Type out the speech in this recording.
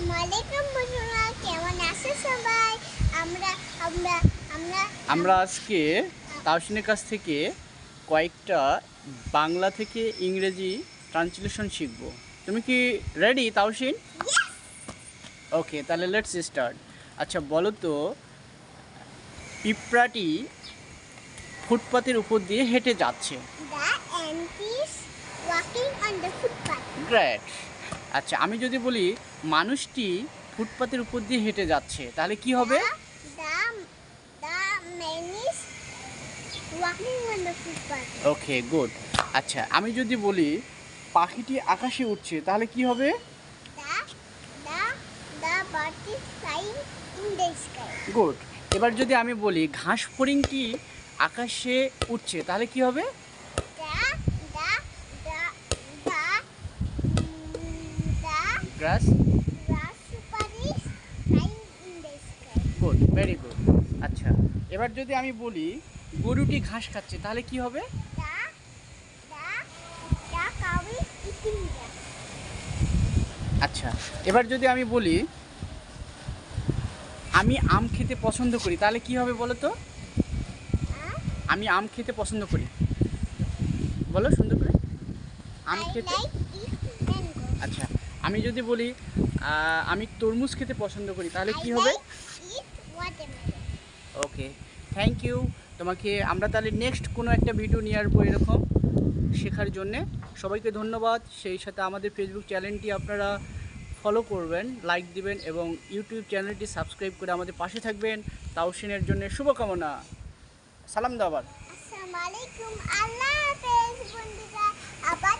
আসসালামু আলাইকুম বন্ধুরা, কেমন আছো সবাই? আমরা আমরা আমরা আমরা আজকে তাওসিনের কাছ থেকে কয়েকটা বাংলা থেকে ইংরেজি ট্রান্সলেশন শিখব। তুমি কি রেডি তাওসিন? ওকে, তাহলে লেটস স্টার্ট। আচ্ছা বলো তো, পিঁপড়াটি ফুটপাতের উপর দিয়ে হেঁটে যাচ্ছে। The ant is walking on the footpath. Great. আচ্ছা আমি যদি বলি মানুষটি ফুটপাতের উপর দিয়ে হেঁটে যাচ্ছে, তাহলে কি হবে? The man is walking on the footpath. Okay, good. আচ্ছা আমি যদি বলি পাখিটি আকাশে উঠছে, তাহলে কি হবে? The bird is flying in the sky. Good. এবার যদি আমি বলি ঘাস ফড়িংটি আকাশে উঠছে, তাহলে কি হবে? The glass. grasshopper is flying in the sky. Good, very good. আচ্ছা এবার যদি আমি বলি গরুটি ঘাস খাচ্ছে, তাহলে কি হবে? The cow is eating grass. আচ্ছা এবার যদি আমি বলি আমি আম খেতে পছন্দ করি, তাহলে কি হবে বলো তো? আমি আম খেতে পছন্দ করি, বলো সুন্দর করে। আম I খেতে। like eat mango. আচ্ছা আমি যদি বলি আমি তরমুজ খেতে পছন্দ করি, তাহলে I কি হবে? like eat watermelon. Okay, thank you তোমাকে। আমরা তাহলে নেক্সট কোনো একটা ভিডিও নিয়ে আসবো এরকম শেখার জন্যে। সবাইকে ধন্যবাদ। সেই সাথে আমাদের ফেসবুক চ্যানেলটি আপনারা ফলো করবেন, লাইক দিবেন এবং ইউটিউব চ্যানেলটি সাবস্ক্রাইব করে আমাদের পাশে থাকবেন। তাওসিনের জন্য শুভকামনা। সালাম দাও আবার। আসসালামু আলাইকুম, আল্লাহ হাফেজ বন্ধুরা, আবার